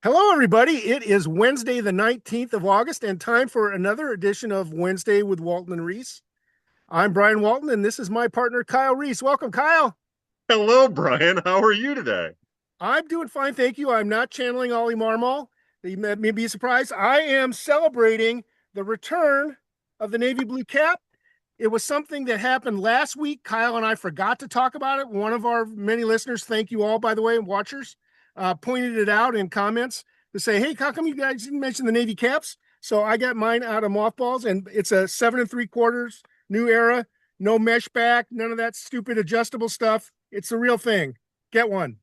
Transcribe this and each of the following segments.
Hello, everybody. It is Wednesday, the 19th of August, and time for another edition of Wednesday with Walton and Reis. I'm Brian Walton, and this is my partner, Kyle Reis. Welcome, Kyle. Hello, Brian. How are you today? I'm doing fine, thank you. I'm not channeling Ollie Marmol. You may be surprised. I am celebrating the return of the Navy Blue Cap. It was something that happened last week. Kyle and I forgot to talk about it. One of our many listeners, thank you all, by the way, watchers, pointed it out in comments to say, hey, how come you guys didn't mention the Navy Caps? So I got mine out of mothballs, and it's a 7 3/4 new era, no mesh back, none of that stupid adjustable stuff. It's the real thing. Get one.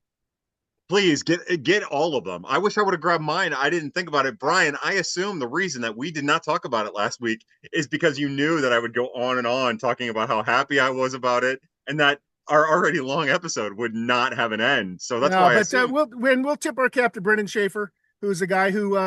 Please get all of them. I wish I would have grabbed mine. I didn't think about it. Brian, I assume the reason that we did not talk about it last week is because you knew that I would go on and on talking about how happy I was about it and that our already long episode would not have an end. So that's No, why I but assumed. we'll tip our cap to Brendan Schaefer, who's the guy who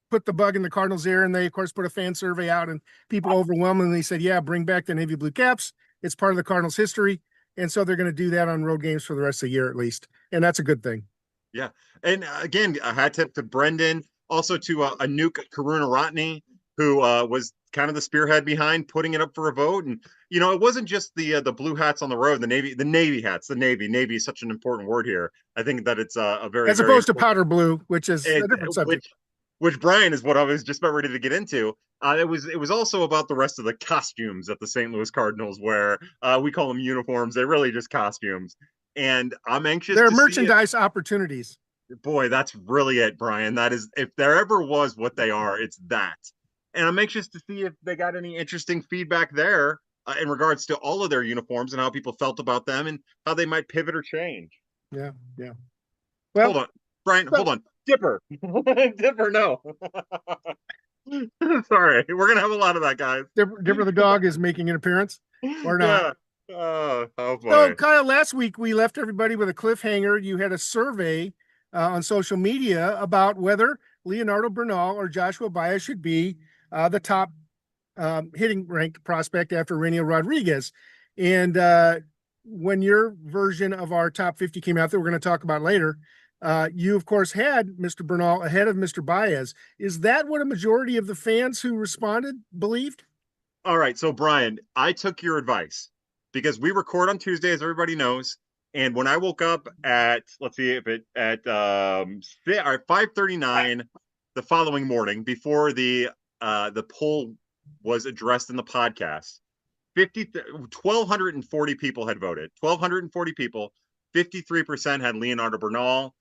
put the bug in the Cardinals' ear, and they of course put a fan survey out, and people overwhelmingly said, "Yeah, bring back the Navy Blue Caps. It's part of the Cardinals' history." And so they're going to do that on road games for the rest of the year at least, and that's a good thing. Yeah. And again, a hat tip to Brendan, also to Anouk Karunaratne, who was kind of the spearhead behind putting it up for a vote. And it wasn't just the blue hats on the road, the Navy hats, the Navy. Navy is such an important word here. I think that it's a very, As very opposed to important. powder blue, which is It, a different subject. which Brian is what I was just about ready to get into. It was also about the rest of the costumes that the St. Louis Cardinals wear. We call them uniforms. They're really just costumes. And I'm anxious They're to see it. merchandise opportunities. Boy, that's really it, Brian. That is, if there ever was what they are, it's that. And I'm anxious to see if they got any interesting feedback there in regards to all of their uniforms and how people felt about them and how they might pivot or change. Yeah, yeah. Hold Well, on, Brian, well, hold on. Dipper. Dipper, no. Sorry. We're going to have a lot of that, guys. Dipper the dog is making an appearance, or not. Yeah. Oh, So, funny. Kyle, last week we left everybody with a cliffhanger. You had a survey on social media about whether Leonardo Bernal or Joshua Baez should be the top hitting ranked prospect after Rainier Rodriguez. And when your version of our top 50 came out that we're going to talk about later, you, of course, had Mr. Bernal ahead of Mr. Baez. Is that what a majority of the fans who responded believed? All right. So, Brian, I took your advice because we record on Tuesday, as everybody knows. And when I woke up at, let's see if it at 5:39 the following morning before the poll was addressed in the podcast, 1,240 people had voted. 1,240 people, 53% had Leonardo Bernal,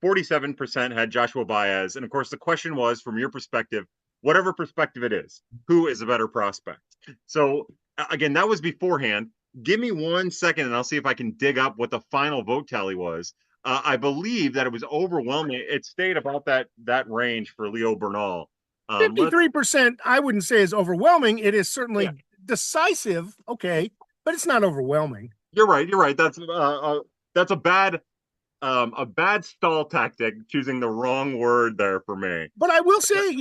47% had Joshua Baez. And of course, the question was, from your perspective, whatever perspective it is, who is a better prospect? So, again, that was beforehand. Give me 1 second and I'll see if I can dig up what the final vote tally was. I believe that it was overwhelming. It stayed about that range for Leo Bernal. Let's 53%, I wouldn't say is overwhelming. It is Yeah, certainly decisive, okay, but it's not overwhelming. you're right. You're right. That's a bad stall tactic, choosing the wrong word there for me. But I will say,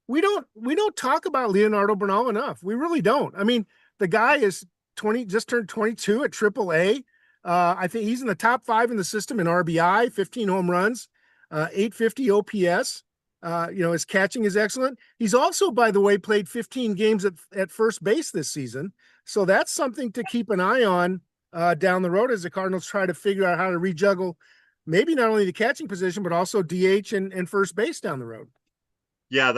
we don't talk about Leonardo Bernal enough. We really don't. I mean, the guy is 20, just turned 22 at AAA. I think he's in the top 5 in the system in RBI, 15 home runs, 850 OPS. His catching is excellent. He's also, by the way, played 15 games at first base this season. So that's something to keep an eye on down the road as the Cardinals try to figure out how to rejuggle maybe not only the catching position, but also DH and first base down the road. Yeah,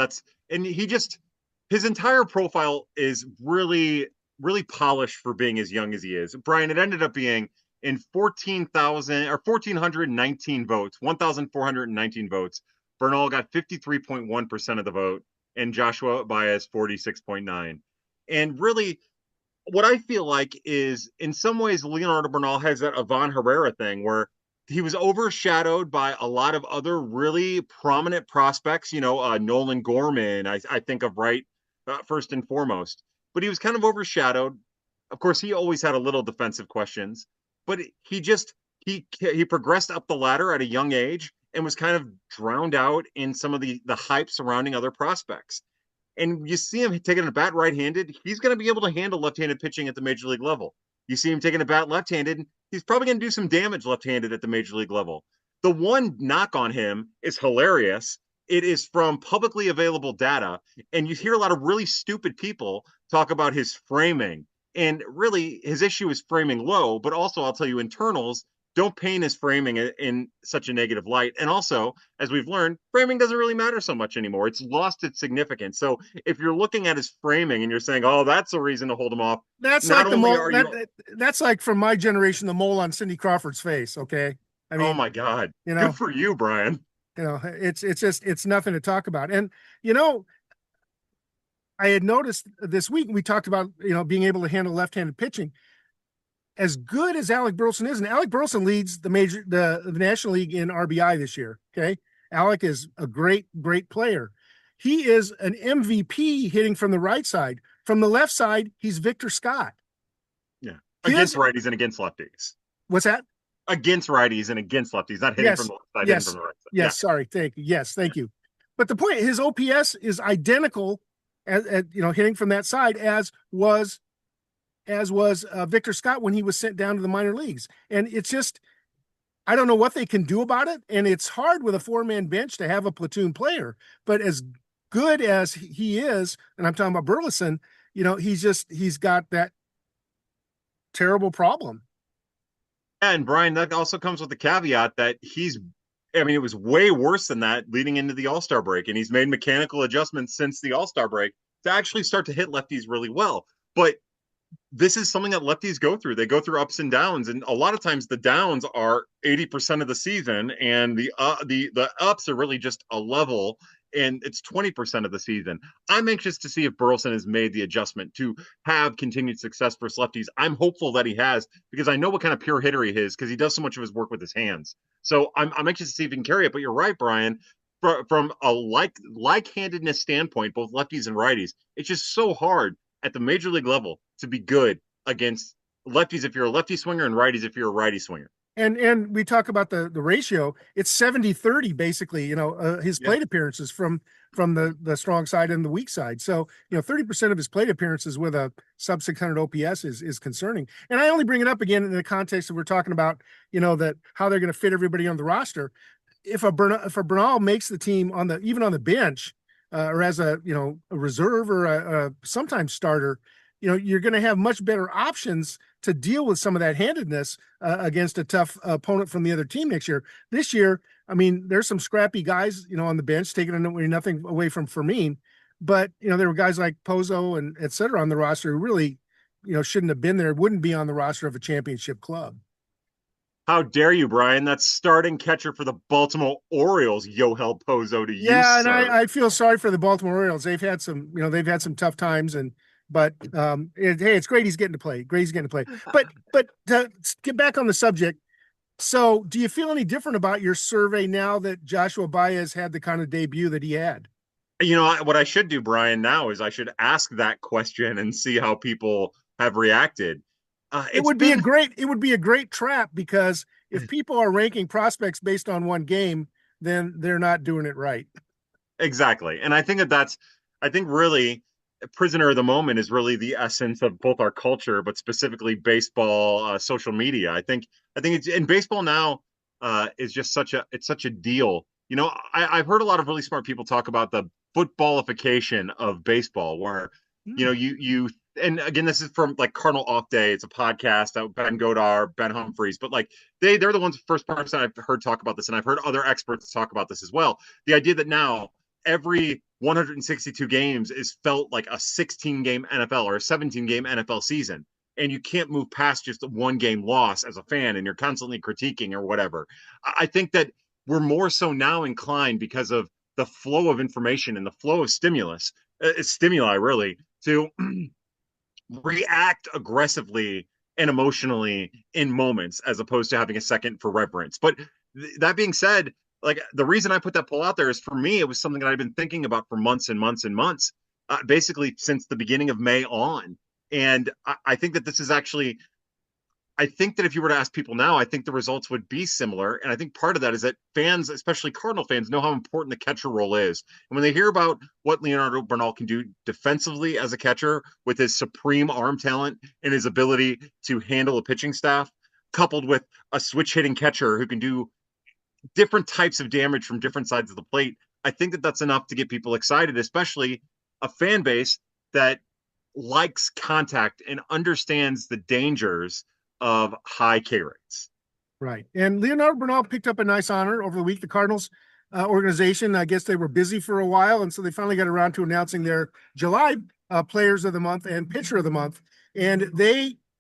and his entire profile is really, really polished for being as young as he is. Brian, it ended up being in 14,000 or 1,419 votes, 1,419 votes. Bernal got 53.1% of the vote, and Joshua Baez 46.9. And really, what I feel like is, in some ways, Leonardo Bernal has that Ivan Herrera thing where he was overshadowed by a lot of other really prominent prospects. Nolan Gorman, I think of, right, first and foremost. But he was kind of overshadowed. Of course, he always had a little defensive questions, but he progressed up the ladder at a young age and was kind of drowned out in some of the hype surrounding other prospects. And you see him taking a bat right-handed, he's going to be able to handle left-handed pitching at the major league level. You see him taking a bat left-handed, he's probably going to do some damage left-handed at the major league level. The one knock on him is hilarious. It is from publicly available data, and you hear a lot of really stupid people talk about his framing. And really, his issue is framing low, but also I'll tell you, internals don't paint his framing in such a negative light. And also, as we've learned, framing doesn't really matter so much anymore. It's lost its significance. So if you're looking at his framing and you're saying, "Oh, that's a reason to hold him off," That's not like the only mole. are you, That's like from my generation, the mole on Cindy Crawford's face. Okay, I oh mean, my God, you good know, for you, Brian. it's just it's nothing to talk about. And you know, I had noticed this week we talked about being able to handle left-handed pitching. As good as Alec Burleson is, and Alec Burleson leads the National League in RBI this year. Okay, Alec is a great player. He is an MVP hitting from the right side. From the left side, he's Victor Scott. Yeah, against His righties and against lefties. What's that? Against righties and against lefties, not hitting from Yes, the left side, hitting from yes, the right side. Yeah. yes. Sorry, thank you. Yes, thank you. But the point, his OPS is identical at hitting from that side as was Victor Scott when he was sent down to the minor leagues. And it's just, I don't know what they can do about it. And it's hard with a 4-man bench to have a platoon player. But as good as he is, and I'm talking about Burleson, he's got that terrible problem. And Brian, that also comes with the caveat that I mean, it was way worse than that leading into the All-Star break. And he's made mechanical adjustments since the All-Star break to actually start to hit lefties really well. But this is something that lefties go through. They go through ups and downs, and a lot of times the downs are 80% of the season, and the ups are really just a level, and it's 20% of the season. I'm anxious to see if Burleson has made the adjustment to have continued success versus lefties. I'm hopeful that he has because I know what kind of pure hitter he is because he does so much of his work with his hands. So I'm anxious to see if he can carry it. But you're right, Brian. From a like-handedness standpoint, both lefties and righties, it's just so hard at the major league level to be good against lefties if you're a lefty swinger and righties if you're a righty swinger. And we talk about the ratio. It's 70-30 basically, his plate appearances from the strong side and the weak side. So, 30% of his plate appearances with a sub 600 OPS is concerning. And I only bring it up again in the context that we're talking about, that how they're going to fit everybody on the roster. If a Bernal makes the team even on the bench, or as a reserve or a sometimes starter, you're going to have much better options to deal with some of that handedness against a tough opponent from the other team next year. This year, I mean, there's some scrappy guys, on the bench taking nothing away from Fermin, but there were guys like Pozo and et cetera on the roster who really, shouldn't have been there, wouldn't be on the roster of a championship club. How dare you, Brian? That's starting catcher for the Baltimore Orioles, Yohel Pozo, to you, Yeah, and sir. I feel sorry for the Baltimore Orioles. They've had some tough times, but hey, it's great he's getting to play. Great he's getting to play. But to get back on the subject, so do you feel any different about your survey now that Joshua Baez had the kind of debut that he had? What I should do, Brian, now is I should ask that question and see how people have reacted. It It's would be been a great trap because if people are ranking prospects based on one game, then they're not doing it right. exactly, and I think I think really, prisoner of the moment is really the essence of both our culture, but specifically baseball, social media. I think it's in baseball now is just such a deal. I've heard a lot of really smart people talk about the footballification of baseball, where you and again, this is from like Cardinal Off Day. It's a podcast out Ben Godar, Ben Humphreys, but like they're the ones first person I've heard talk about this, and I've heard other experts talk about this as well. The idea that now every 162 games is felt like a 16 game NFL or a 17 game NFL season. And you can't move past just a 1 game loss as a fan and you're constantly critiquing or whatever. I think that we're more so now inclined because of the flow of information and the flow of stimuli really, to react aggressively and emotionally in moments as opposed to having a second for reverence. But that being said, like the reason I put that poll out there is for me, it was something that I've been thinking about for months and months and months, basically since the beginning of May on. And I think that this is actually, I think that if you were to ask people now, I think the results would be similar. And I think part of that is that fans, especially Cardinal fans, know how important the catcher role is. And when they hear about what Leonardo Bernal can do defensively as a catcher with his supreme arm talent and his ability to handle a pitching staff, coupled with a switch hitting catcher who can do different types of damage from different sides of the plate. I think that that's enough to get people excited, especially a fan base that likes contact and understands the dangers of high K rates. Right. And Leonardo Bernal picked up a nice honor over the week. The Cardinals organization, I guess they were busy for a while, and so they finally got around to announcing their July Players of the Month and Pitcher of the Month. And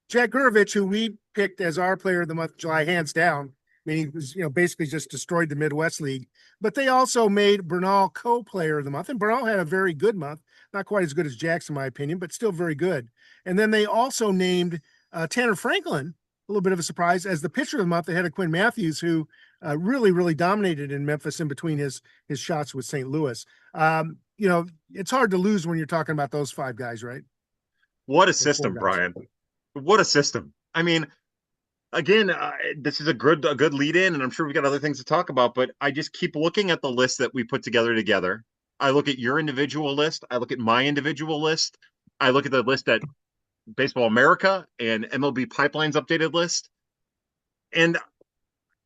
Jack Gurovich, who we picked as our Player of the Month July, hands down. I mean, he was, basically just destroyed the Midwest League. But they also made Bernal co-player of the month, and Bernal had a very good month. Not quite as good as Jack's, in my opinion, but still very good. And then they also named Tanner Franklin, a little bit of a surprise, as the pitcher of the month ahead of Quinn Matthews, who really, really dominated in Memphis in between his shots with St. Louis. It's hard to lose when you're talking about those five guys, right? What a system, Brian. What a system. I mean, again, this is a good lead in, and I'm sure we've got other things to talk about, but I just keep looking at the list that we put together. I look at your individual list. I look at my individual list. I look at the list that Baseball America and MLB Pipeline's updated list. And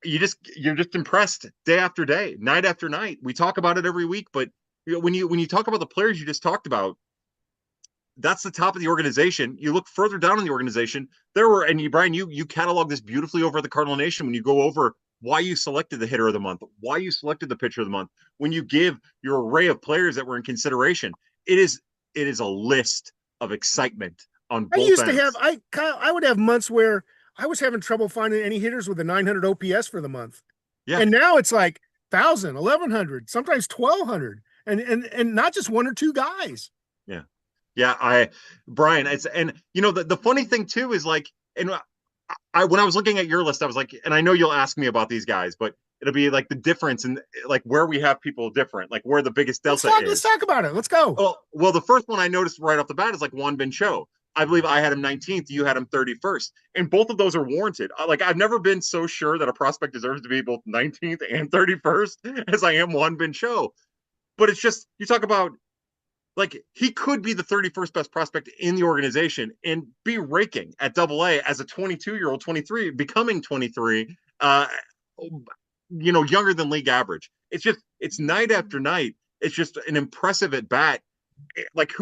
you're just impressed day after day, night after night. We talk about it every week, but when you talk about the players you just talked about, that's the top of the organization. You look further down in the organization, Brian, you catalog this beautifully over at the Cardinal Nation when you go over why you selected the hitter of the month, why you selected the pitcher of the month, when you give your array of players that were in consideration. It is a list of excitement on both ends. I would have months where I was having trouble finding any hitters with a 900 OPS for the month. Yeah. And now it's like 1,000, 1,100, sometimes 1,200, and not just one or two guys. Yeah. Yeah, Brian, the funny thing too is like, and when I was looking at your list, I was like, and I know you'll ask me about these guys, but it'll be like the difference in like where we have people different, like where the biggest delta is. Let's talk about it. Let's go. Well, the first one I noticed right off the bat is like Juan Bin Cho. I believe I had him 19th. You had him 31st. And both of those are warranted. Like, I've never been so sure that a prospect deserves to be both 19th and 31st as I am Juan Bin Cho. But it's just, you talk about, like, he could be the 31st best prospect in the organization and be raking at Double-A as a 22-year-old, 23, becoming 23, younger than league average. It's night after night. It's just an impressive at bat. Like,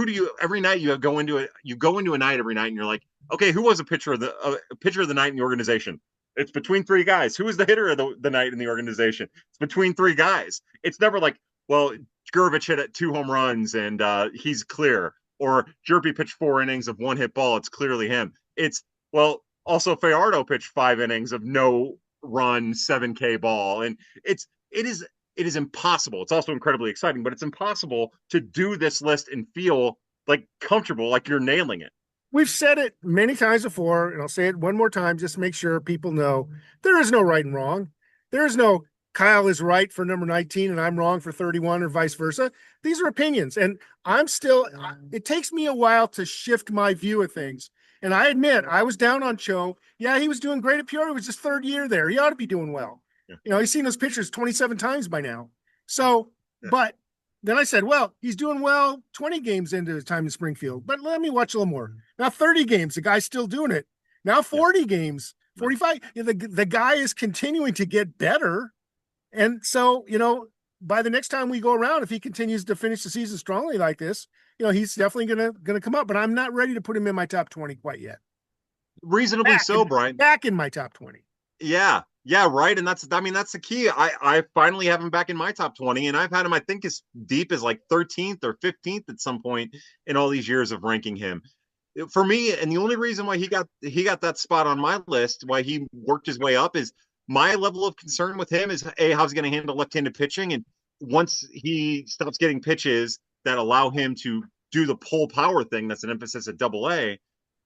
every night you go into a night every night and you're like, okay, who was a pitcher of the night in the organization? It's between three guys. Who was the hitter of the night in the organization? It's between three guys. It's never like, well, Gurovich hit 2 home runs and he's clear, or Jerpy pitched 4 innings of 1-hit ball. It's clearly him. It's, well, also Fajardo pitched 5 innings of no run 7K ball. And it is impossible. It's also incredibly exciting, but it's impossible to do this list and feel like comfortable, like you're nailing it. We've said it many times before, and I'll say it one more time just to make sure people know there is no right and wrong. There is no Kyle is right for number 19 and I'm wrong for 31 or vice versa. These are opinions. And it takes me a while to shift my view of things. And I admit I was down on Cho. Yeah, he was doing great at Peoria. It was his 3rd year there. He ought to be doing well. Yeah. He's seen those pictures 27 times by now. So, yeah. But then I said, well, he's doing well 20 games into his time in Springfield, but let me watch a little more. Now 30 games, the guy's still doing it. Now 40 games, 45. The guy is continuing to get better. And so, by the next time we go around, if he continues to finish the season strongly like this, he's definitely gonna come up. But I'm not ready to put him in my top 20 quite yet. Reasonably so, Brian. Back in my top 20. Yeah, right. And that's the key. I finally have him back in my top 20, and I've had him, I think, as deep as like 13th or 15th at some point in all these years of ranking him. For me, and the only reason why he got that spot on my list, why he worked his way up, is my level of concern with him is, how's he going to handle left-handed pitching? And once he stops getting pitches that allow him to do the pull power thing, that's an emphasis at Double-A,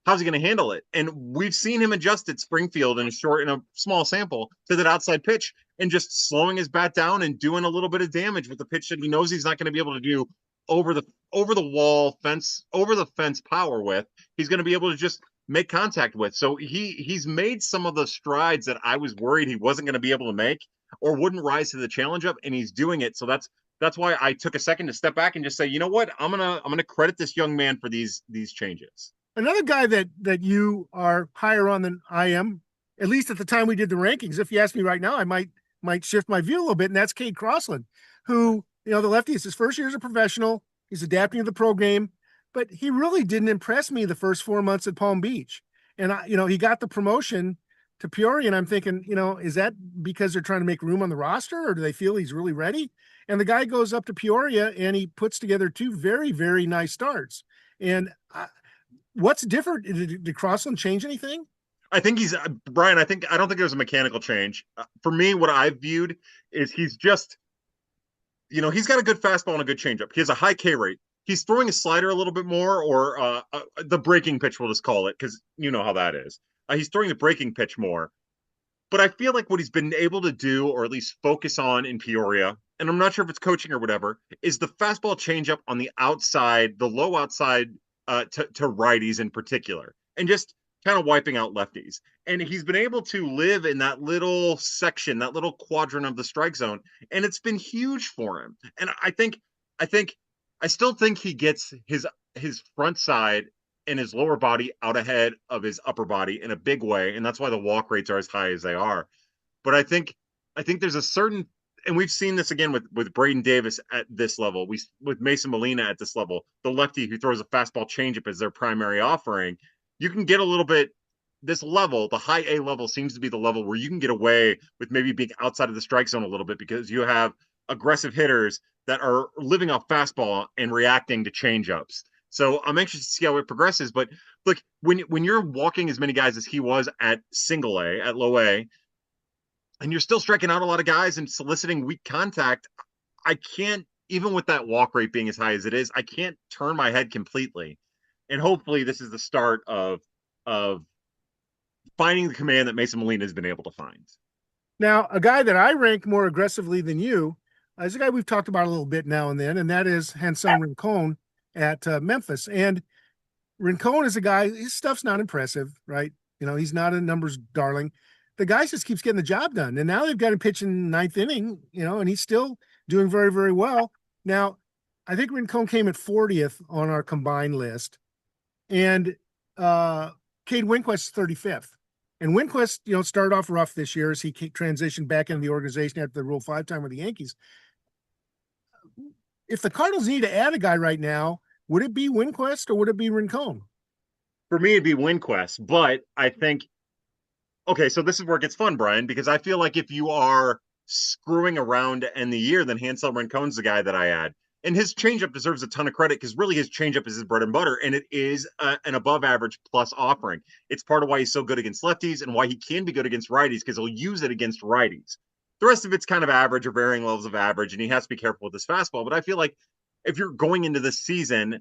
how's he going to handle it? And we've seen him adjust at Springfield in a small sample to that outside pitch and just slowing his bat down and doing a little bit of damage with the pitch that he knows he's not going to be able to do over the wall fence, over the fence power with. He's going to be able to just make contact with. So he's made some of the strides that I was worried he wasn't going to be able to make or wouldn't rise to the challenge of, and he's doing it. So that's why I took a second to step back and just say, you know what, I'm gonna credit this young man for these changes. Another guy that you are higher on than I am, at least at the time we did the rankings. If you ask me right now, I might might shift my view a little bit, and that's Cade Crossland, who, the lefty is his first year as a professional. He's adapting to the pro game, but he really didn't impress me the first 4 months at Palm Beach. And he got the promotion to Peoria, and I'm thinking, is that because they're trying to make room on the roster, or do they feel he's really ready? And the guy goes up to Peoria and he puts together two very, very nice starts. And what's different? Did Crossland change anything? I think he's Brian. I don't think there's a mechanical change. For me, what I've viewed is he's just, he's got a good fastball and a good changeup. He has a high K rate. He's throwing a slider a little bit more, or the breaking pitch, we'll just call it, because you know how that is. He's throwing the breaking pitch more. But I feel like what he's been able to do, or at least focus on in Peoria, and I'm not sure if it's coaching or whatever, is the fastball changeup on the outside, the low outside to righties in particular, and just kind of wiping out lefties. And he's been able to live in that little section, that little quadrant of the strike zone, and it's been huge for him. And I still think he gets his front side and his lower body out ahead of his upper body in a big way, and that's why the walk rates are as high as they are. But I think there's a certain, and we've seen this again with Braden Davis at this level, with Mason Molina at this level, the lefty who throws a fastball changeup as their primary offering. You can get a little bit, this level, the high A level, seems to be the level where you can get away with maybe being outside of the strike zone a little bit, because you have aggressive hitters that are living off fastball and reacting to changeups. So I'm anxious to see how it progresses. But look, when you're walking as many guys as he was at single A, at low A, and you're still striking out a lot of guys and soliciting weak contact, I can't, even with that walk rate being as high as it is, I can't turn my head completely. And hopefully this is the start of finding the command that Mason Molina has been able to find. Now, a guy that I rank more aggressively than you is a guy we've talked about a little bit now and then, and that is Hanson Rincon at Memphis. And Rincon is a guy, his stuff's not impressive, right? He's not a numbers darling. The guy just keeps getting the job done. And now they've got him pitching ninth inning, and he's still doing very, very well. Now, I think Rincon came at 40th on our combined list. And Cade Winquist 35th. And Winquist, started off rough this year as he transitioned back into the organization after the Rule 5 time with the Yankees. If the Cardinals need to add a guy right now, would it be Winquist or would it be Rincon? For me, it'd be Winquist, but I think, okay, so this is where it gets fun, Brian, because I feel like if you are screwing around to end the year, then Hansel Rincon's the guy that I add. And his changeup deserves a ton of credit, because really his changeup is his bread and butter, and it is an above average plus offering. It's part of why he's so good against lefties and why he can be good against righties, because he'll use it against righties. The rest of it's kind of average or varying levels of average, and he has to be careful with his fastball. But I feel like if you're going into this season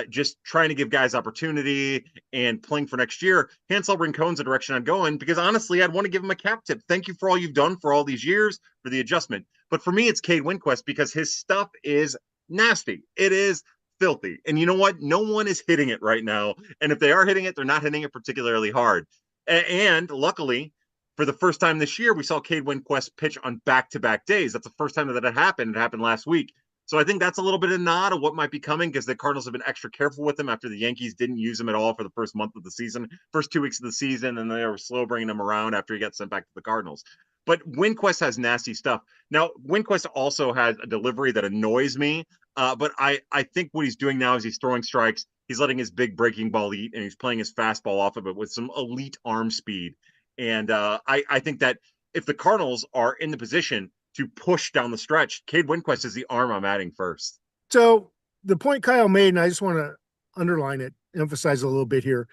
just trying to give guys opportunity and playing for next year, Hansel Rincon's the direction I'd go in, because honestly, I'd want to give him a cap tip. Thank you for all you've done for all these years, for the adjustment. But for me, it's Cade Winquist, because his stuff is nasty. It is filthy. And you know what? No one is hitting it right now. And if they are hitting it, they're not hitting it particularly hard. And luckily, for the first time this year, we saw Cade Winquist pitch on back-to-back days. That's the first time that it happened. It happened last week. So I think that's a little bit of a nod of what might be coming, because the Cardinals have been extra careful with him after the Yankees didn't use him at all for the first month of the season, first 2 weeks of the season, and they were slow bringing him around after he got sent back to the Cardinals. But Winquist has nasty stuff. Now, Winquist also has a delivery that annoys me, but I think what he's doing now is he's throwing strikes. He's letting his big breaking ball eat, and he's playing his fastball off of it with some elite arm speed. And I think that if the Cardinals are in the position to push down the stretch, Cade Winquist is the arm I'm adding first. So the point Kyle made, and I just want to underline it, emphasize a little bit here.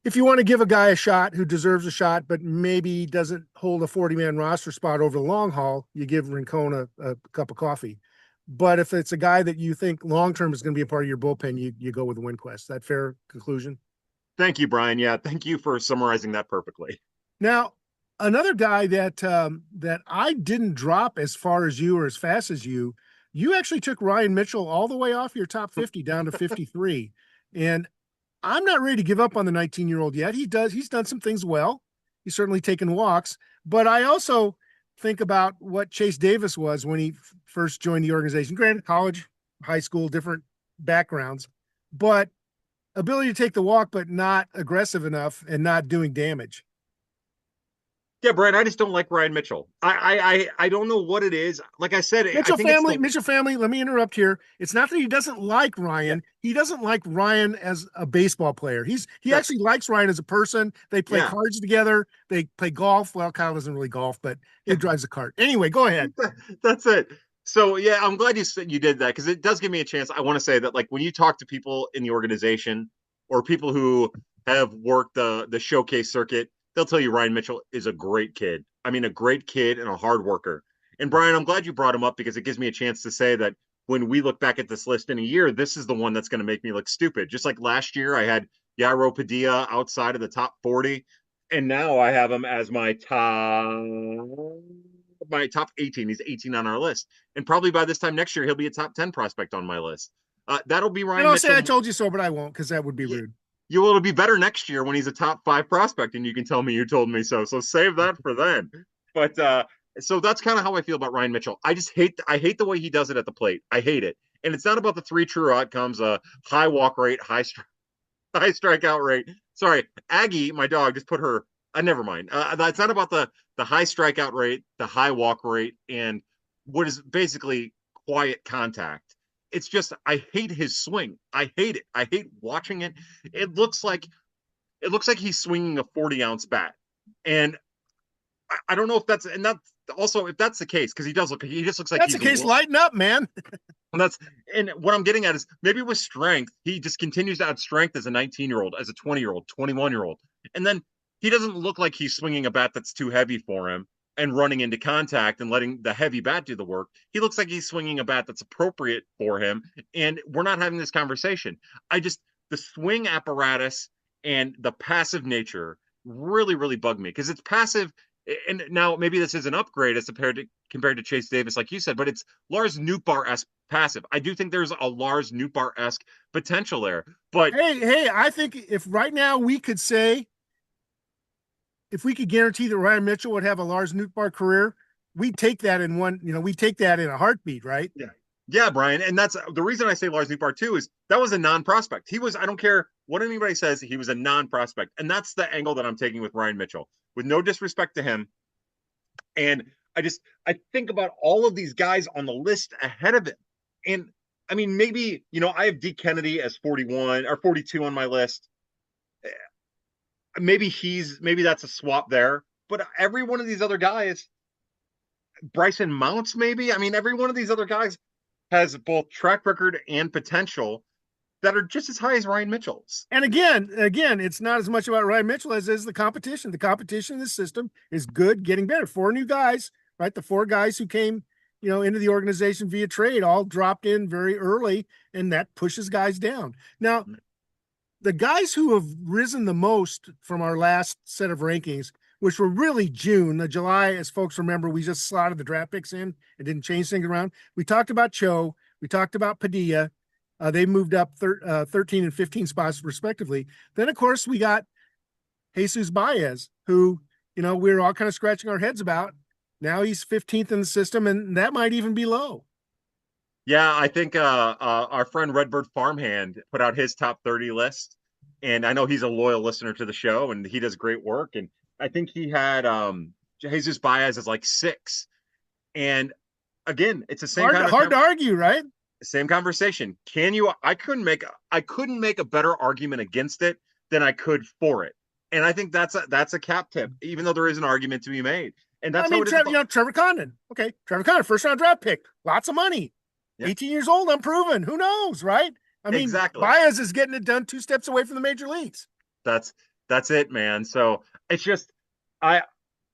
If you want to give a guy a shot who deserves a shot, but maybe doesn't hold a 40-man roster spot over the long haul, you give Rincon a cup of coffee. But if it's a guy that you think long-term is going to be a part of your bullpen, you go with Winquist. That fair conclusion? Thank you, Brian. Yeah, thank you for summarizing that perfectly. Now, another guy that that I didn't drop as far as you or as fast as you actually took Ryan Mitchell all the way off your top 50 down to 53. And I'm not ready to give up on the 19-year-old yet. He's done some things well. He's certainly taken walks, but I also think about what Chase Davis was when he first joined the organization. Granted, college, high school, different backgrounds, but ability to take the walk, but not aggressive enough and not doing damage. Yeah, Brian, I just don't like Ryan Mitchell. I don't know what it is. Like I said, I Mitchell think it's family, the Mitchell family. Let me interrupt here. It's not that he doesn't like yeah, Ryan. He doesn't like Ryan as a baseball player. He that's actually likes Ryan as a person. They play yeah. cards together. They play golf. Well, Kyle doesn't really golf, but he drives a cart. Anyway, go ahead. That's it. So yeah, I'm glad you did that because it does give me a chance. I want to say that like when you talk to people in the organization or people who have worked the showcase circuit, they'll tell you Ryan Mitchell is a great kid. I mean, a great kid and a hard worker. And Brian, I'm glad you brought him up because it gives me a chance to say that when we look back at this list in a year, this is the one that's going to make me look stupid. Just like last year, I had Yairo Padilla outside of the top 40, and now I have him as my top 18. He's 18 on our list. And probably by this time next year, he'll be a top 10 prospect on my list. That'll be And Ryan I'll say I Mitchell. told you so, but I won't because that would be rude. You will be better next year when he's a top 5 prospect, and you can tell me you told me so. So save that for then. But so that's kind of how I feel about Ryan Mitchell. I hate the way he does it at the plate. I hate it. And it's not about the three true outcomes, high walk rate, high strikeout rate. Sorry, Aggie, my dog, just put her. Never mind. It's not about the high strikeout rate, the high walk rate, and what is basically quiet contact. It's just I hate his swing. I hate it. I hate watching it. It looks like it looks like he's swinging a 40-ounce bat, and I don't know if that's and that also if that's the case because he just looks like That's the he's case. Lighten up, man. and that's and what I'm getting at is maybe with strength, he just continues to add strength as a 19-year-old, as a 20-year-old, 21-year-old. And then he doesn't look like he's swinging a bat that's too heavy for him and running into contact and letting the heavy bat do the work. He looks like he's swinging a bat that's appropriate for him. And we're not having this conversation. The swing apparatus and the passive nature really, really bug me because it's passive. And now maybe this is an upgrade as compared to Chase Davis, like you said, but it's Lars Nootbaar-esque passive. I do think there's a Lars Nootbaar-esque potential there. But Hey, I think if right now we could say, if we could guarantee that Ryan Mitchell would have a Lars Nootbaar career, we'd take that in one, we'd take that in a heartbeat, right? yeah, yeah, Brian. And that's the reason I say Lars Nootbaar too is that was a non-prospect. I don't care what anybody says, he was a non-prospect. And that's the angle that I'm taking with Ryan Mitchell. With no disrespect to him, and I think about all of these guys on the list ahead of him. And I mean, maybe, I have D Kennedy as 41 or 42 on my list. Maybe that's a swap there. But every one of these other guys, Bryson Mounts, maybe. I mean, every one of these other guys has both track record and potential that are just as high as Ryan Mitchell's. And again, it's not as much about Ryan Mitchell as is the competition. The competition in this system is good, getting better. 4 new guys, right? The 4 guys who came, into the organization via trade all dropped in very early, and that pushes guys down. Now, the guys who have risen the most from our last set of rankings, which were really June, July, as folks remember, we just slotted the draft picks in and didn't change things around. We talked about Cho, we talked about Padilla. They moved up 13 and 15 spots respectively. Then, of course, we got Jesus Baez, who, we were all kind of scratching our heads about. Now he's 15th in the system, and that might even be low. Yeah, I think our friend Redbird Farmhand put out his top 30 list. And I know he's a loyal listener to the show, and he does great work. And I think he had Jesus Baez as like 6. And again, it's the same hard to argue, right? Same conversation. I couldn't make a better argument against it than I could for it. And I think that's a cap tip, even though there is an argument to be made. And that's how it is. Trevor Condon. Okay, Trevor Condon, first round draft pick, lots of money. Yeah. 18 years old, unproven. Who knows, right? I mean, exactly. Baez is getting it done 2 steps away from the major leagues. That's it, man. So it's just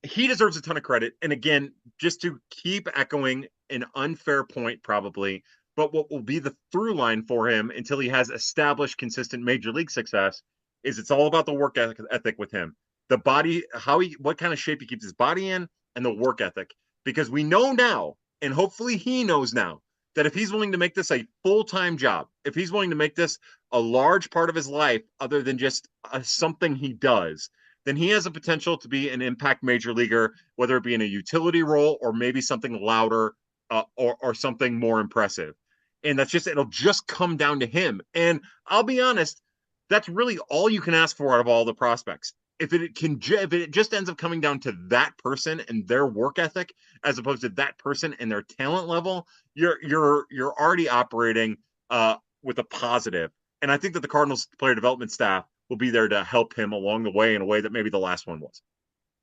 he deserves a ton of credit. And again, just to keep echoing an unfair point, probably, but what will be the through line for him until he has established consistent major league success is it's all about the work ethic with him. The body, what kind of shape he keeps his body in, and the work ethic. Because we know now, and hopefully he knows now, that if he's willing to make this a full-time job, if he's willing to make this a large part of his life other than just something he does, then he has a potential to be an impact major leaguer, whether it be in a utility role or maybe something louder or something more impressive. And it'll just come down to him. And I'll be honest, that's really all you can ask for out of all the prospects if it just ends up coming down to that person and their work ethic as opposed to that person and their talent level, you're already operating with a positive. And I think that the Cardinals player development staff will be there to help him along the way in a way that maybe the last one was.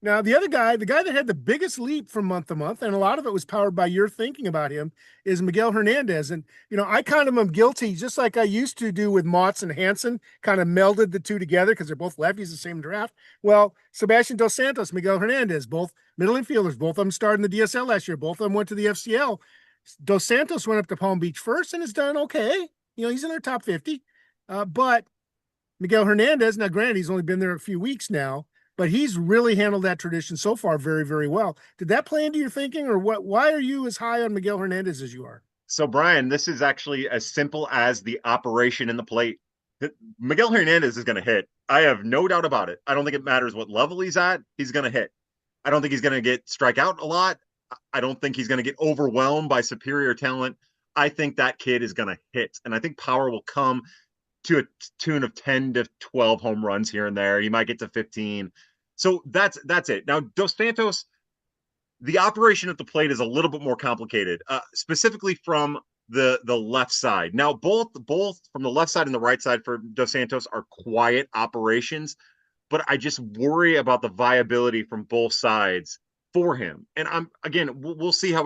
Now, the other guy, the guy that had the biggest leap from month to month, and a lot of it was powered by your thinking about him, is Miguel Hernandez. And, I kind of am guilty, just like I used to do with Motts and Hansen, kind of melded the two together because they're both lefties, the same draft. Well, Sebastian Dos Santos, Miguel Hernandez, both middle infielders, both of them starred in the DSL last year, both of them went to the FCL. Dos Santos went up to Palm Beach first and has done okay. He's in their top 50. But Miguel Hernandez, now granted, he's only been there a few weeks now, but he's really handled that tradition so far very, very well. Did that play into your thinking, or what? Why are you as high on Miguel Hernandez as you are? So, Brian, this is actually as simple as the operation in the plate. Miguel Hernandez is going to hit. I have no doubt about it. I don't think it matters what level he's at. He's going to hit. I don't think he's going to get strike out a lot. I don't think he's going to get overwhelmed by superior talent. I think that kid is going to hit. And I think power will come to a tune of 10 to 12 home runs here and there. He might get to 15. So that's it. Now, Dos Santos, the operation at the plate is a little bit more complicated, specifically from the left side. Now, both from the left side and the right side for Dos Santos are quiet operations, but I just worry about the viability from both sides for him. And we'll see how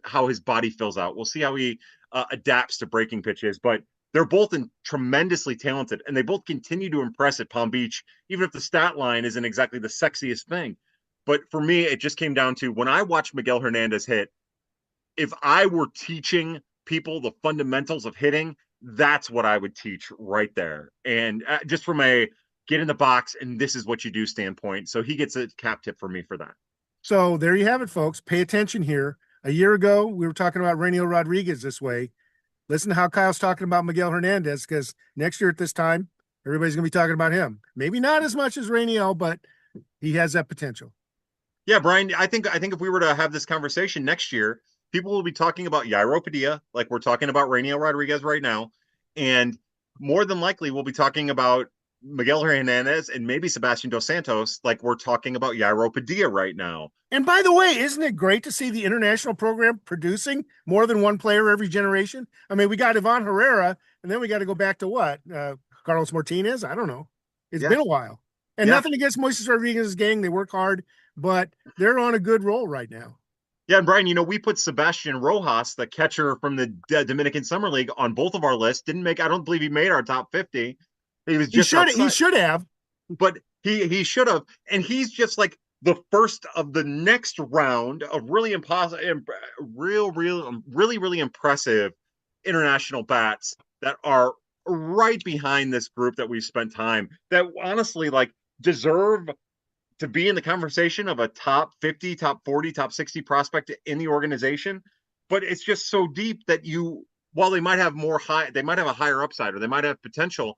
how his body fills out. We'll see how he adapts to breaking pitches, but they're both tremendously talented, and they both continue to impress at Palm Beach, even if the stat line isn't exactly the sexiest thing. But for me, it just came down to when I watched Miguel Hernandez hit, if I were teaching people the fundamentals of hitting, that's what I would teach right there. And just from a get in the box and this is what you do standpoint. So he gets a cap tip for me for that. So there you have it, folks. Pay attention here. A year ago, we were talking about Rainiel Rodriguez this way. Listen to how Kyle's talking about Miguel Hernandez, because next year at this time, everybody's going to be talking about him. Maybe not as much as Rainiel, but he has that potential. Yeah, Brian, I think if we were to have this conversation next year, people will be talking about Yairo Padilla, like we're talking about Rainiel Rodriguez right now. And more than likely, we'll be talking about Miguel Hernandez and maybe Sebastian Dos Santos, like we're talking about Yairo Padilla right now. And by the way, isn't it great to see the international program producing more than one player every generation? I mean, we got Ivan Herrera, and then we got to go back to what? Carlos Martinez? I don't know. It's been a while. And nothing against Moises Rodriguez's gang. They work hard, but they're on a good roll right now. Yeah, and Brian, we put Sebastian Rojas, the catcher from the Dominican Summer League, on both of our lists. I don't believe he made our top 50. He should have. But he should have. And he's just like the first of the next round of really impressive international bats that are right behind this group that we've spent time, that honestly deserve to be in the conversation of a top 50, top 40, top 60 prospect in the organization. But it's just so deep that while they might have a higher upside, or they might have potential,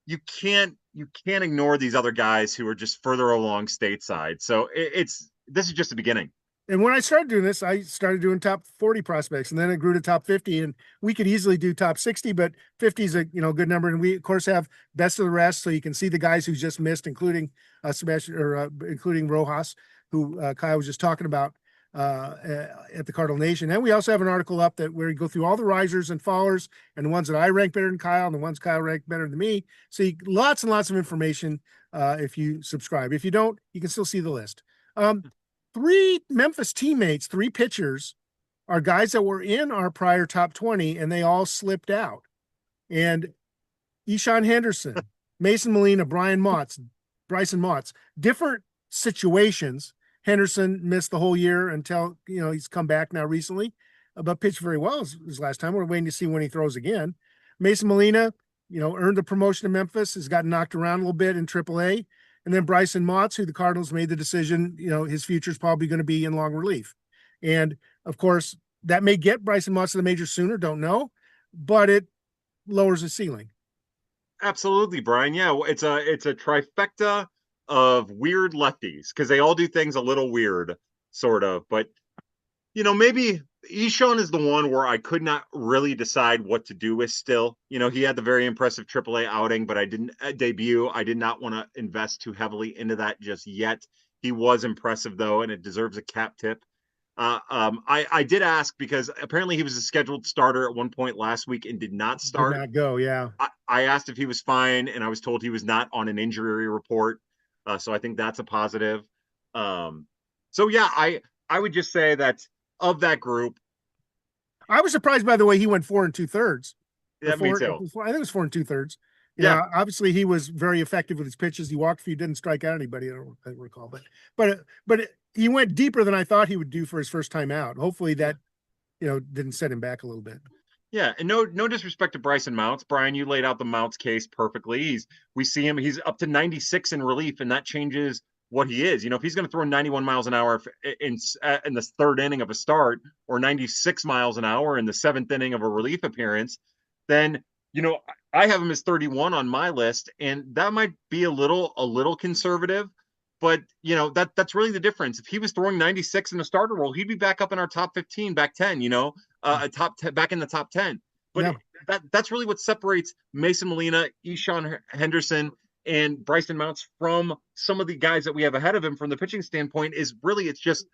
you can't ignore these other guys who are just further along stateside. So this is just the beginning. And when I started doing this, I started doing top 40 prospects, and then it grew to top 50, and we could easily do top 60, but 50 is a good number. And we of course have best of the rest, so you can see the guys who just missed, including including Rojas, who Kyle was just talking about at the Cardinal Nation. And we also have an article up where we go through all the risers and fallers, and the ones that I rank better than Kyle, and the ones Kyle ranked better than me. So lots and lots of information if you subscribe. If you don't, you can still see the list. 3 Memphis teammates, 3 pitchers, are guys that were in our prior top 20, and they all slipped out. And Ishan Henderson, Mason Molina, Bryson Motts, different situations. Henderson missed the whole year until, he's come back now recently, but pitched very well his last time. We're waiting to see when he throws again. Mason Molina, earned the promotion to Memphis, has gotten knocked around a little bit in AAA. And then Bryson Motts, who the Cardinals made the decision, his future is probably going to be in long relief. And of course, that may get Bryson Motts to the major sooner, don't know, but it lowers the ceiling. Absolutely, Brian. Yeah, it's a trifecta of weird lefties, because they all do things a little weird, sort of. But maybe Eshawn is the one where I could not really decide what to do with still. He had the very impressive AAA outing, but I didn't debut. I did not want to invest too heavily into that just yet. He was impressive though, and it deserves a cap tip. I did ask because apparently he was a scheduled starter at one point last week and did not Did start. not go. Yeah. I asked if he was fine, and I was told he was not on an injury report. So I think that's a positive. Um, so yeah, I would just say that of that group, I was surprised by the way he went 4 2/3 or yeah, me four. too. I think it was 4 2/3. Yeah, Obviously he was very effective with his pitches. He walked a few, didn't strike out anybody. I don't recall, but he went deeper than I thought he would do for his first time out. Hopefully that didn't set him back a little bit. yeah, and no disrespect to Bryson Mounts. Brian, you laid out the Mounts case perfectly. We see him, he's up to 96 in relief, and that changes what he is. If he's going to throw 91 miles an hour in the third inning of a start, or 96 miles an hour in the seventh inning of a relief appearance, then I have him as 31 on my list, and that might be a little conservative. But that's really the difference. If he was throwing 96 in the starter role, he'd be back up in our top 15, back 10. Top 10, back in the top 10. But Yeah. that's really what separates Mason Molina, Eshawn Henderson, and Bryson Mounts from some of the guys that we have ahead of him from the pitching standpoint. Is really it's just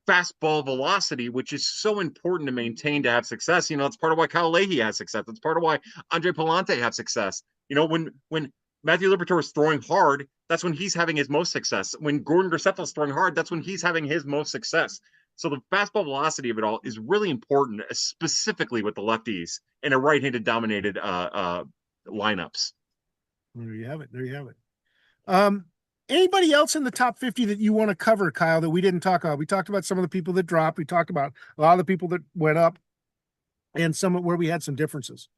fastball velocity, which is so important to maintain to have success. It's part of why Kyle Leahy has success. That's part of why Andre Palante has success. When Matthew Liberatore is throwing hard, that's when he's having his most success. When Gordon Graceffo is throwing hard, that's when he's having his most success. So the fastball velocity of it all is really important, specifically with the lefties in a right-handed dominated lineups. There you have it. There you have it. Anybody else in the top 50 that you want to cover, Kyle, that we didn't talk about? We talked about some of the people that dropped. We talked about a lot of the people that went up and some where we had some differences.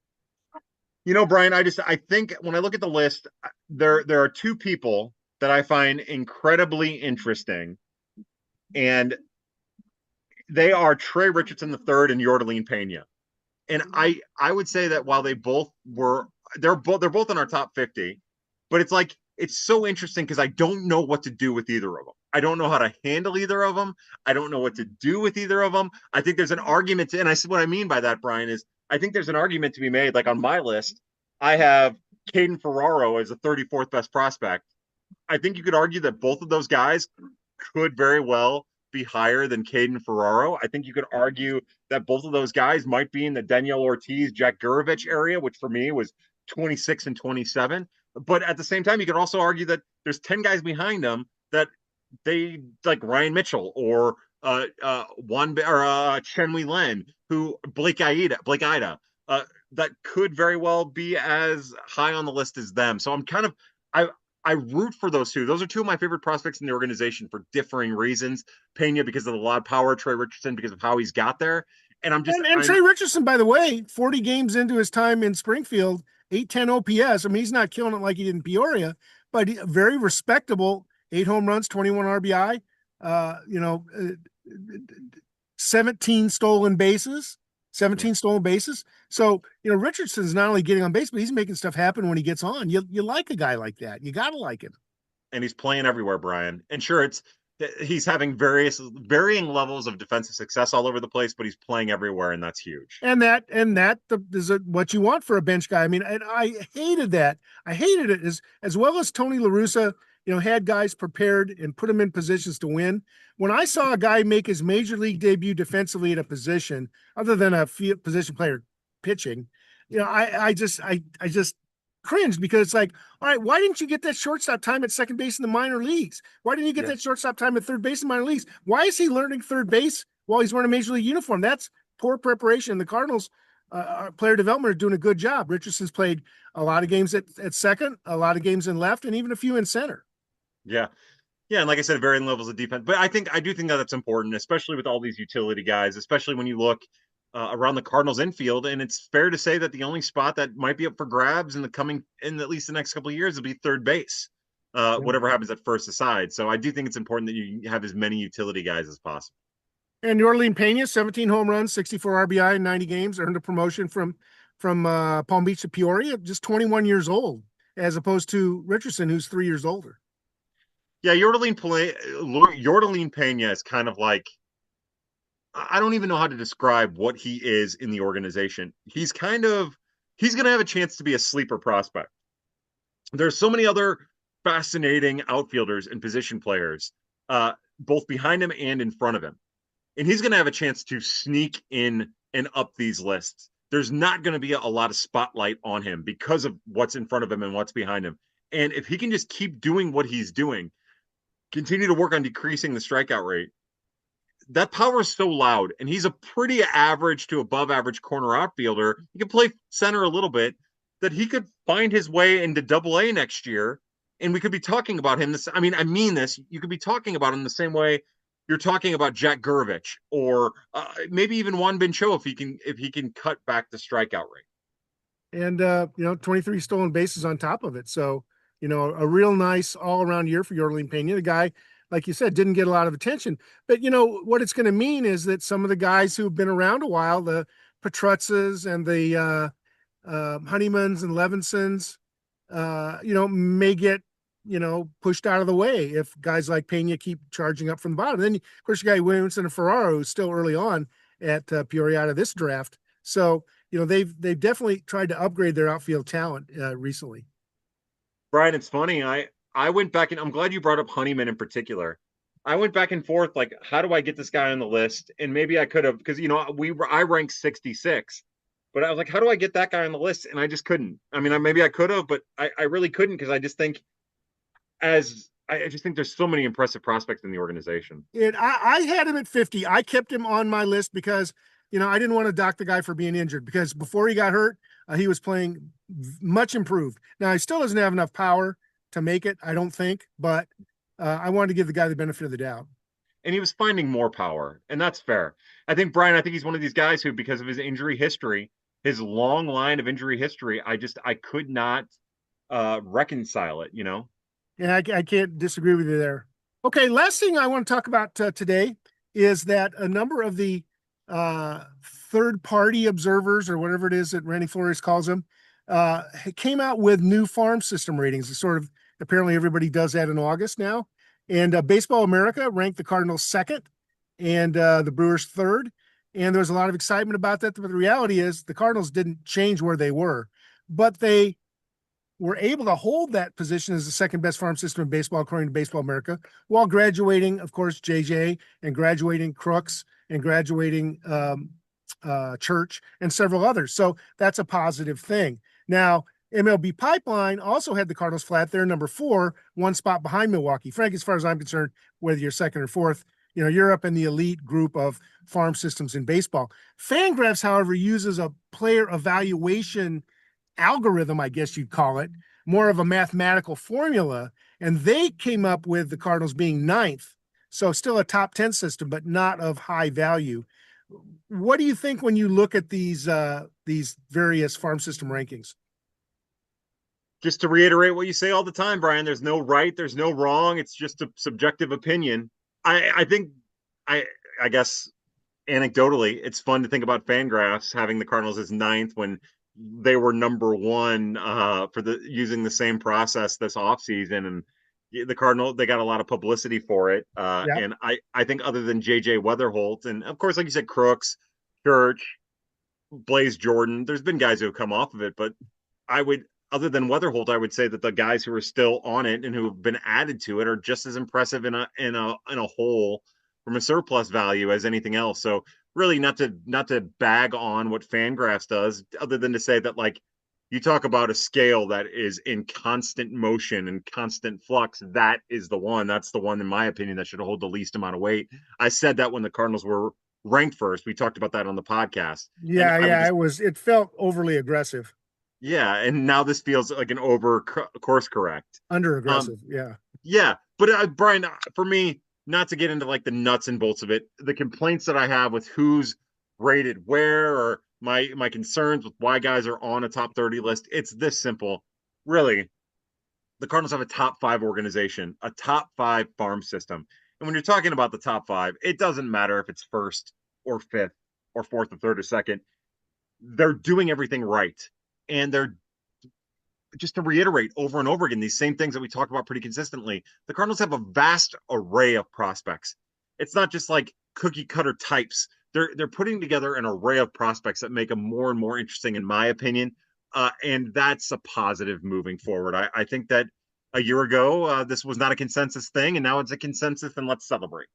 Brian, I think when I look at the list, there are two people that I find incredibly interesting, and they are Trey Richardson III and Yordeline Pena. And I would say that while they're both in our top 50, but it's so interesting because I don't know what to do with either of them. I don't know how to handle either of them. I don't know what to do with either of them. I think there's an argument and I said what I mean by that, Brian, is I think there's an argument to be made. Like on my list, I have Caden Ferraro as the 34th best prospect. I think you could argue that both of those guys could very well be higher than Caden Ferraro. I think you could argue that both of those guys might be in the Daniel Ortiz, Jack Gurovich area, which for me was 26 and 27. But at the same time, you could also argue that there's 10 guys behind them that they like Ryan Mitchell or Chen Wei Lin, who Blake Ida, that could very well be as high on the list as them. So I root for those two. Those are two of my favorite prospects in the organization for differing reasons. Pena because of the loud power, Trey Richardson because of how he's got there. And Trey Richardson, by the way, 40 games into his time in Springfield, 810 OPS. I mean, he's not killing it like he did in Peoria, but very respectable. 8 home runs, 21 RBI. 17 stolen bases. 17 stolen bases. So, Richardson's not only getting on base, but he's making stuff happen when he gets on. You like a guy like that. You got to like him. And he's playing everywhere, Brian. And sure, he's having varying levels of defensive success all over the place, but he's playing everywhere, and that's huge. And that is what you want for a bench guy. I mean, and I hated that. I hated it as well as Tony La Russa, had guys prepared and put them in positions to win. When I saw a guy make his major league debut defensively at a position other than a position player pitching, I just cringed because it's like, all right, why didn't you get that shortstop time at second base in the minor leagues? Why didn't you get that shortstop time at third base in minor leagues? Why is he learning third base while he's wearing a major league uniform? That's poor preparation. The Cardinals player development are doing a good job. Richardson's played a lot of games at second, a lot of games in left, and even a few in center. Yeah. Yeah, and like I said, varying levels of defense. But I do think that that's important, especially with all these utility guys, especially when you look around the Cardinals infield. And it's fair to say that the only spot that might be up for grabs in at least the next couple of years will be third base. Whatever happens at first aside. So I do think it's important that you have as many utility guys as possible. And Yordeline Pena, 17 home runs, 64 RBI in 90 games, earned a promotion from Palm Beach to Peoria, just 21 years old, as opposed to Richardson, who's 3 years older. Yeah, Yordeline Pena is kind of like I don't even know how to describe what he is in the organization. He's going to have a chance to be a sleeper prospect. There's so many other fascinating outfielders and position players, both behind him and in front of him. And he's going to have a chance to sneak in and up these lists. There's not going to be a lot of spotlight on him because of what's in front of him and what's behind him. And if he can just keep doing what he's doing, continue to work on decreasing the strikeout rate, that power is so loud, and he's a pretty average to above average corner outfielder. He can play center a little bit, that he could find his way into Double A next year, and we could be talking about him. I mean this. You could be talking about him the same way you're talking about Jack Gurvich, or maybe even Juan Bincho if he can cut back the strikeout rate. And 23 stolen bases on top of it. So a real nice all around year for Yorlin Pena. The guy, like you said, didn't get a lot of attention. But what it's going to mean is that some of the guys who've been around a while, the Petrutzes and the Honeymans and Levinsons, may get pushed out of the way if guys like Pena keep charging up from the bottom. Then, of course, you got Williamson and Ferraro, who's still early on at Peoria out of this draft. So, they've definitely tried to upgrade their outfield talent recently. Brian, it's funny. I went back, and I'm glad you brought up Honeyman in particular. I went back and forth, like, how do I get this guy on the list? And maybe I could have, because I ranked 66, but I was like, how do I get that guy on the list? And I just couldn't. I mean, maybe I could have, but I really couldn't, because I just think there's so many impressive prospects in the organization. And I had him at 50. I kept him on my list because I didn't want to dock the guy for being injured, because before he got hurt, he was playing much improved. Now, he still doesn't have enough power to make it, I don't think, but I wanted to give the guy the benefit of the doubt. And he was finding more power, and that's fair. I think he's one of these guys who, because of his injury history, his long line of injury history, I could not reconcile it, Yeah, I can't disagree with you there. Okay, last thing I want to talk about today is that a number of the third-party observers, or whatever it is that Randy Flores calls them, came out with new farm system ratings. It's sort of, apparently everybody does that in August now. And Baseball America ranked the Cardinals second and the Brewers third. And there was a lot of excitement about that. But the reality is the Cardinals didn't change where they were, but they were able to hold that position as the second best farm system in baseball, according to Baseball America, while graduating, of course, JJ, and graduating Crooks, and graduating Church, and several others. So that's a positive thing. Now, MLB Pipeline also had the Cardinals flat. They're number 4, one spot behind Milwaukee. Frank, as far as I'm concerned, whether you're second or fourth, you're up in the elite group of farm systems in baseball. Fangraphs, however, uses a player evaluation algorithm, I guess you'd call it, more of a mathematical formula, and they came up with the Cardinals being 9th. So still a top 10 system, but not of high value. What do you think when you look at these various farm system rankings? Just to reiterate what you say all the time, Brian, there's no right, there's no wrong. It's just a subjective opinion. I think, I guess, anecdotally, it's fun to think about Fangraphs having the Cardinals as 9th when they were number 1 for using the same process this offseason. And the Cardinal, they got a lot of publicity for it. Yep. And I think other than JJ Weatherholt, and of course, like you said, Crooks, Church, Blaze Jordan, there's been guys who have come off of it, but other than Weatherholt, I would say that the guys who are still on it and who have been added to it are just as impressive in a whole from a surplus value as anything else. So really not to bag on what Fangraphs does, other than to say that, like, you talk about a scale that is in constant motion and constant flux. That's the one, in my opinion, that should hold the least amount of weight. I said that when the Cardinals were ranked first. We talked about that on the podcast. It felt overly aggressive. Yeah, and now this feels like an over course correct. Under aggressive, yeah. Yeah, but Brian, for me, not to get into like the nuts and bolts of it, the complaints that I have with who's rated where, or my concerns with why guys are on a top 30 list, it's this simple. Really, the Cardinals have a top 5 organization, a top 5 farm system. And when you're talking about the top 5, it doesn't matter if it's first or fifth or fourth or third or second. They're doing everything right. And they're, just to reiterate over and over again, these same things that we talk about pretty consistently, the Cardinals have a vast array of prospects. It's not just like cookie cutter types. they're putting together an array of prospects that make them more and more interesting, in my opinion. And that's a positive moving forward. I think that a year ago, this was not a consensus thing, and now it's a consensus, and let's celebrate.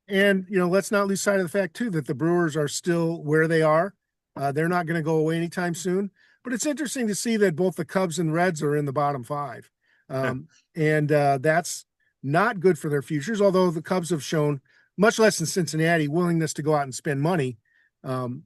And let's not lose sight of the fact too that the Brewers are still where they are. They're not going to go away anytime soon. But it's interesting to see that both the Cubs and Reds are in the bottom five, and that's not good for their futures. Although the Cubs have shown, much less in Cincinnati, willingness to go out and spend money, and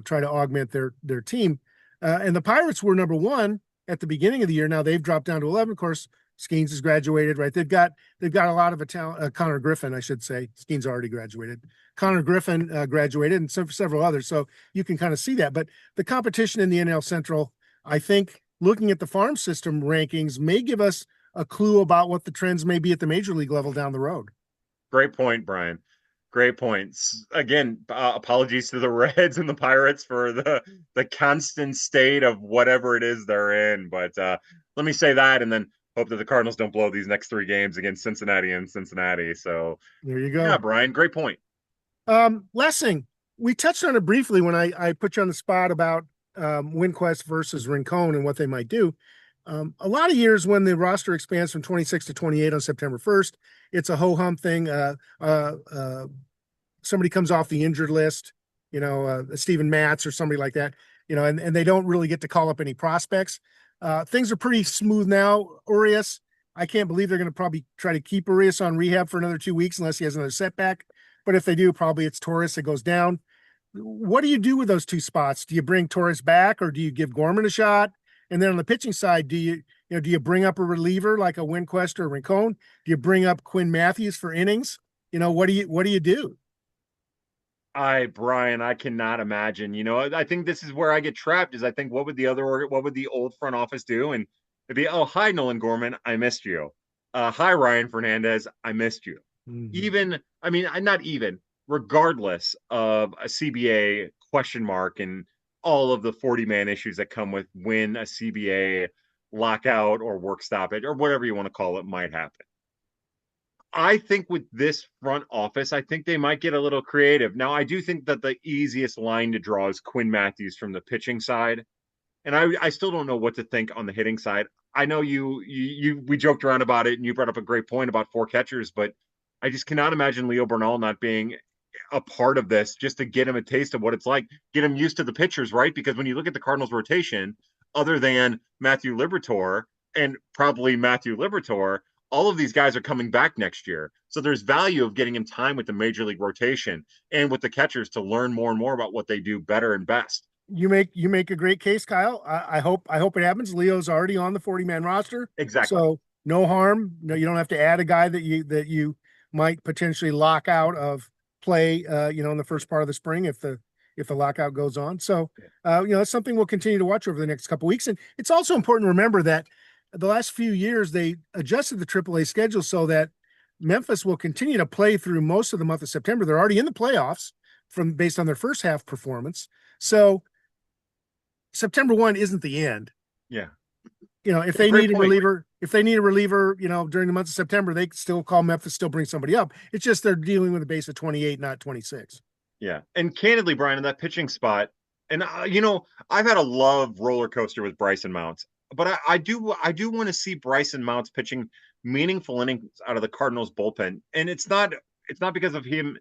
try to augment their team. And the Pirates were number one at the beginning of the year. Now they've dropped down to 11. Of course, Skeens has graduated, right? They've got a lot of talent. Connor Griffin, I should say. Skeens already graduated. Connor Griffin graduated, and several others. So you can kind of see that. But the competition in the NL Central, I think, looking at the farm system rankings, may give us a clue about what the trends may be at the major league level down the road. Great point, Brian. Great points. Again, apologies to the Reds and the Pirates for the constant state of whatever it is they're in. But let me say that, and then hope that the Cardinals don't blow these next 3 games against Cincinnati and Cincinnati. So there you go. Yeah, Brian, great point. Last thing, we touched on it briefly when I put you on the spot about WinQuest versus Rincon and what they might do. A lot of years when the roster expands from 26 to 28 on September 1st, it's a ho-hum thing. Somebody comes off the injured list, Steven Matz or somebody like that, and they don't really get to call up any prospects. Things are pretty smooth now. Urias, I can't believe they're going to probably try to keep Urias on rehab for another 2 weeks unless he has another setback. But if they do, probably it's Torres that goes down. What do you do with those two spots? Do you bring Torres back, or do you give Gorman a shot? And then on the pitching side, do you bring up a reliever like a Winquest or a Rincon? Do you bring up Quinn Matthews for innings? What do you do? Brian, I cannot imagine. I think this is where I get trapped. Is I think what would the old front office do? And it'd be, oh, hi Nolan Gorman, I missed you. Hi Ryan Fernandez, I missed you. Not even, regardless of a CBA question mark and all of the 40-man issues that come with when a CBA lockout or work stoppage or whatever you want to call it might happen. I think with this front office, I think they might get a little creative. Now, I do think that the easiest line to draw is Quinn Matthews from the pitching side. And I still don't know what to think on the hitting side. I know we joked around about it and you brought up a great point about 4 catchers, but I just cannot imagine Leo Bernal not being a part of this just to get him a taste of what it's like, get him used to the pitchers, right? Because when you look at the Cardinals rotation, other than Matthew Liberatore and probably Matthew Liberatore, all of these guys are coming back next year. So there's value of getting him time with the major league rotation and with the catchers to learn more and more about what they do better and best. You make a great case, Kyle. I hope it happens. Leo's already on the 40-man roster. Exactly. So no harm. No, you don't have to add a guy that you might potentially lock out of play, in the first part of the spring if the lockout goes on. So, it's something we'll continue to watch over the next couple of weeks. And it's also important to remember that the last few years, they adjusted the AAA schedule so that Memphis will continue to play through most of the month of September. They're already in the playoffs based on their first half performance. So September 1 isn't the end. Yeah. If they need a reliever, during the month of September, they can still call Memphis, still bring somebody up. It's just they're dealing with a base of 28, not 26. Yeah. And candidly, Brian, in that pitching spot, and I've had a love roller coaster with Bryson Mounts, but I do want to see Bryson Mounts pitching meaningful innings out of the Cardinals bullpen. And it's not because of him,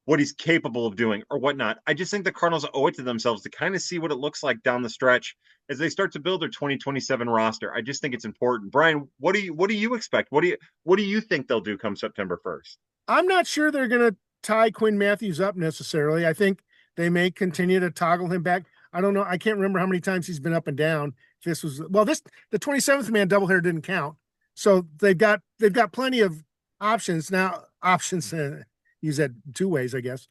what he's capable of doing or whatnot. I just think the Cardinals owe it to themselves to kind of see what it looks like down the stretch as they start to build their 2027 roster. I just think it's important. Brian, what do you expect? What do you think they'll do come September 1st? I'm not sure they're going to tie Quinn Matthews up necessarily. I think they may continue to toggle him back. I don't know. I can't remember how many times he's been up and down. The 27th man doubleheader didn't count. So they've got plenty of options now. Use that 2 ways, I guess.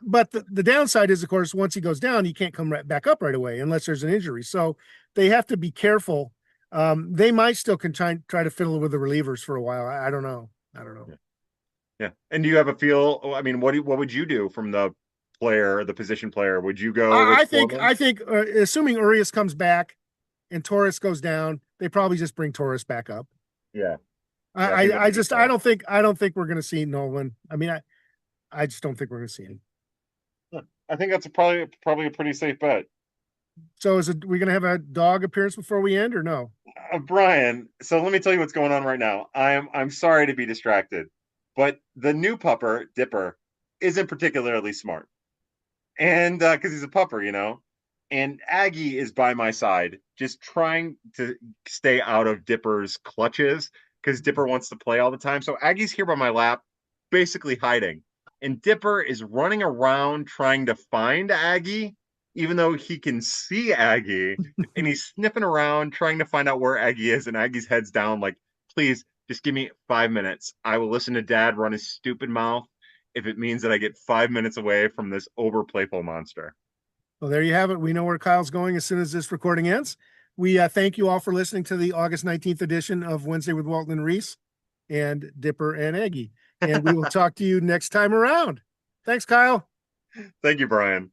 But the downside is, of course, once he goes down, he can't come right back up right away unless there's an injury. So they have to be careful. They might still try to fiddle with the relievers for a while. I don't know. Yeah. And do you have a feel? I mean, what would you do from the position player? Would you go? I think assuming Urias comes back and Torres goes down, they probably just bring Torres back up. Yeah. I don't think we're going to see Nolan. I mean, I just don't think we're going to see him. I think that's probably a pretty safe bet. So is it we gonna have a dog appearance before we end or no? Brian, so let me tell you what's going on right now. I'm sorry to be distracted, but the new pupper, Dipper, isn't particularly smart. And because he's a pupper, and Aggie is by my side, just trying to stay out of Dipper's clutches because Dipper wants to play all the time. So Aggie's here by my lap, basically hiding. And Dipper is running around trying to find Aggie, even though he can see Aggie. And he's sniffing around trying to find out where Aggie is. And Aggie's head's down, like, please, just give me 5 minutes. I will listen to Dad run his stupid mouth if it means that I get 5 minutes away from this over playful monster. Well, there you have it. We know where Kyle's going as soon as this recording ends. We thank you all for listening to the August 19th edition of Wednesday with Walton and Reis and Dipper and Aggie. And we will talk to you next time around. Thanks, Kyle. Thank you, Brian.